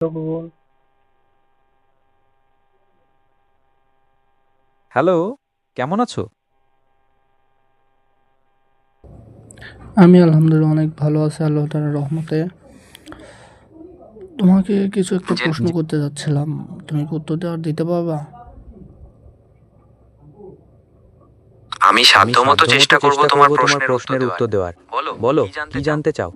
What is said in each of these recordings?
Google. Hello, কেমন আছো? আমি আলহামদুলিল্লাহ অনেক ভালো আছি আল্লাহ তাআলার রহমতে। তোমাকে কিছু একটা প্রশ্ন জি, করতে যাচ্ছিলাম, তুমি কি উত্তর দিতে পারবা? আমি আমি সাধ্যমতো সাধ্যমতো চেষ্টা করব চেষ্টা তোমার করব তোমার প্রশ্নের উত্তর প্রশ্নের দেওয়ার। উত্তর দেওয়ার। বলো, বলো, কি জানতে কি চাও? জানতে চাও?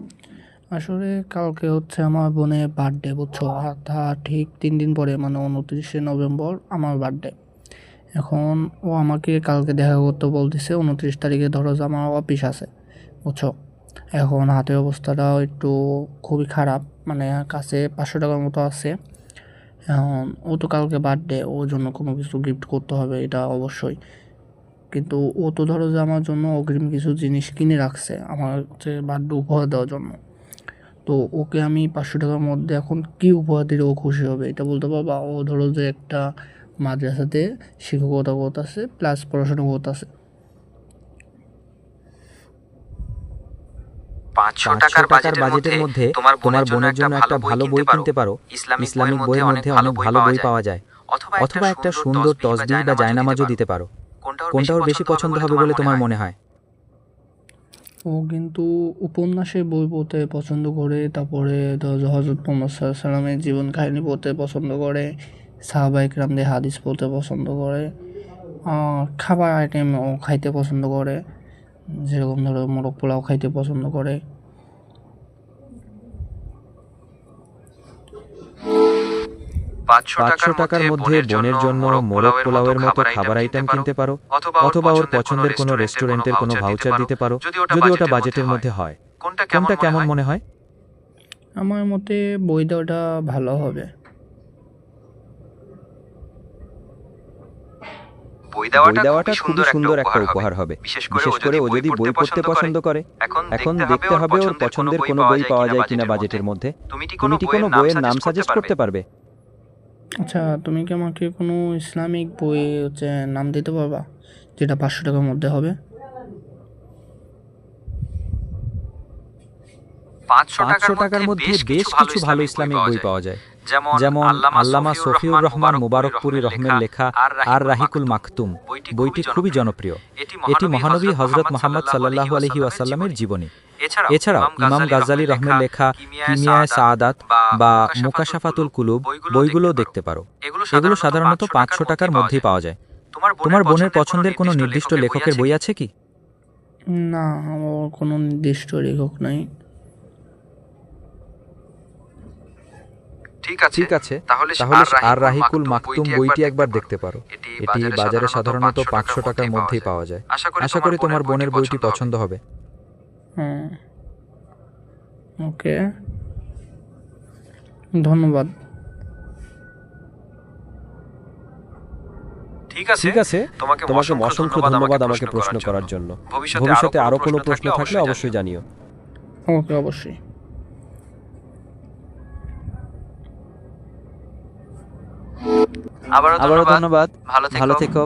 আসলে কালকে হচ্ছে আমার বোনের বার্থডে, বুঝছো? আর তার ঠিক 3 দিন পরে মানে 29শে নভেম্বর আমার বার্থডে। এখন ও আমাকে কালকে দেখা করতে বলতেছে, 29 তারিখে ধরো যে আমার অফিস আছে, বুঝছো? এখন হাতের অবস্থাটাও একটু খুবই খারাপ, মানে কাছে 500 টাকার মতো আছে। এখন ও তো কালকে বার্থডে, ওর জন্য কোনো কিছু গিফট করতে হবে, এটা অবশ্যই। কিন্তু ও তো ধরো যে আমার জন্য অগ্রিম কিছু জিনিস কিনে রাখছে আমার হচ্ছে বার্থডে উপহার দেওয়ার জন্য। তো ওকে আমি 500 টাকার মধ্যে এখন কি উপহার দিলে ও খুশি হবে এটা বলতে পারবা? ও ধরো যে একটা মাদ্রাসাতে শিক্ষকতা করতেছে প্লাস পড়াশোনা করতেছে। 500 500 টাকার টাকার বাজেটের বাজেটের মধ্যে মধ্যে তোমার তোমার বোনের জন্য বোনের একটা জন্য ভালো একটা বই ভালো কিনতে বই পারো। কিনতে পারো। ইসলামিক বইয়ের ইসলামিক মধ্যে বইয়ের অনেক মধ্যে ভালো অনেক বই ভালো পাওয়া বই যায়। পাওয়া যায়। অথবা অথবা একটা একটা সুন্দর সুন্দর তসবিহ তসবিহ বা বা জায়নামাজও জায়নামাজও দিতে দিতে পারো। পারো। কোনটা ওর বেশি কোনটা ওর বেশি পছন্দ হবে পছন্দ বলে হবে বলে তোমার তোমার মনে হয়? মনে হয়? ও কিন্তু উপন্যাসের বই পড়তে পছন্দ করে, তারপরে হজরত মোহাম্মদ সাল্লাল্লাহু আলাইহি সাল্লামের জীবন কাহিনী পড়তে পছন্দ করে, সাহাবা ইকরামদের হাদিস পড়তে পছন্দ করে। খাবার আইটেম ও খাইতে পছন্দ করে, যেরকম ধরো মোরগ পোলাও খাইতে পছন্দ করে। 500 500 টাকার টাকার মধ্যে মধ্যে বোনের জন্য বোনের জন্য মোরগ মোরগ পোলাওয়ের মতো পোলাওয়ের মতো খাবার আইটেম খাবার কিনতে আইটেম পারো। কিনতে পারো। অথবা ওর অথবা ওর পছন্দের কোনো পছন্দের কোনো রেস্টুরেন্টের কোনো রেস্টুরেন্টের কোনো ভাউচার দিতে ভাউচার পারো, দিতে পারো, যদি ওটা যদি ওটা বাজেটের মধ্যে বাজেটের হয়। মধ্যে হয়। কোনটা কেমন কোনটা মনে কেমন হয়? মনে হয়? আমার মতে বই দেওয়াটা ভালো হবে। বই বই দেওয়াটা খুবই দেওয়াটা খুবই সুন্দর একটা সুন্দর একটা উপহার হবে। উপহার হবে, বিশেষ করে ও বিশেষ করে যদি ও বই যদি পড়তে বই পড়তে পছন্দ করে। পছন্দ করে। এখন এখন দেখতে দেখতে হবে হবে ওর ওর পছন্দের পছন্দের কোনো কোনো বই বই পাওয়া পাওয়া যায় যায় কিনা কিনা বাজেটের বাজেটের মধ্যে। মধ্যে। তুমি কি কোনো তুমি কি কোনো বইয়ের নাম বইয়ের নাম সাজেস্ট করতে সাজেস্ট পারবে? করতে পারবে? আচ্ছা, তুমি কি আমাকে কোনো ইসলামিক বই হচ্ছে নাম দিতে পারবা, যেটা 500 টাকার মধ্যে হবে? 500 500 টাকার টাকার মধ্যে মধ্যে বেশ কিছু বেশ ভালো কিছু ভালো ইসলামিক বই ইসলামিক পাওয়া বই যায়। পাওয়া যায়। যেমন যেমন আল্লামা আল্লামা সফিউর সফিউর রহমান রহমান মুবারকপুরী মুবারকপুরী রহমের রহমের লেখা আর আর রাহিকুল রাহিকুল মাকতুম মাকতুম বইটি বইটি খুবই খুবই জনপ্রিয়। জনপ্রিয়। এটি এটি মহানবী মহানবী হযরত হজরত মুহাম্মদ মুহাম্মদ সাল্লাল্লাহু আলাইহি সাল্লাল্লাহু আলাইহি ওয়াসাল্লামের ওয়াসাল্লামের জীবনী। জীবনী। এছাড়াও এছাড়াও ইমাম ইমাম গাজ্জালী গাজ্জালী রহমের লেখা রহমের লেখা কিমিয়ায়ে কিমিয়ায়ে সাআদাত সাআদাত বা বা মুকাশাফাতুল মুকাশাফাতুল কুলুব কুলুব বইগুলো বইগুলোও দেখতে দেখতে পারো। পারো। এগুলো এগুলো সাধারণত সাধারণত 500 টাকার 500 টাকার মধ্যেই পাওয়া মধ্যেই যায়। পাওয়া যায়। তোমার তোমার বোনের বোনের পছন্দের কোনো পছন্দের কোনো নির্দিষ্ট নির্দিষ্ট লেখকের বই লেখকের আছে বই কি? আছে কি? না, আমার কোনো নির্দিষ্ট লেখক নাই। ঠিক আছে, ঠিক আছে, তাহলে তাহলে আর আর রাহিকুল রাহিকুল মাকতুম মাকতুম বইটি একবার বইটি দেখতে একবার পারো। দেখতে পারো। এটি এটি বাজারে বাজারে সাধারণত সাধারণত 500 টাকার 500 টাকার মধ্যেই পাওয়া মধ্যেই যায়। পাওয়া যায়। আশা আশা করি করি তোমার তোমার বোনের বোনের বইটি বইটি পছন্দ পছন্দ হবে। হবে। হুম, ওকে, ধন্যবাদ। ঠিক আছে, ঠিক আছে, তোমাকে তোমাকে অসংখ্য অসংখ্য ধন্যবাদ আমাকে ধন্যবাদ প্রশ্ন আমাকে প্রশ্ন করার জন্য। করার জন্য। ভবিষ্যতে ভবিষ্যতে আরো আরও কোনো কোনো প্রশ্ন প্রশ্ন থাকলে থাকলে অবশ্যই অবশ্যই জানিও। জানিও। ওকে, অবশ্যই। আবারও আবারও ধন্যবাদ। ধন্যবাদ। ভালো ভালো থেকো। থেকো।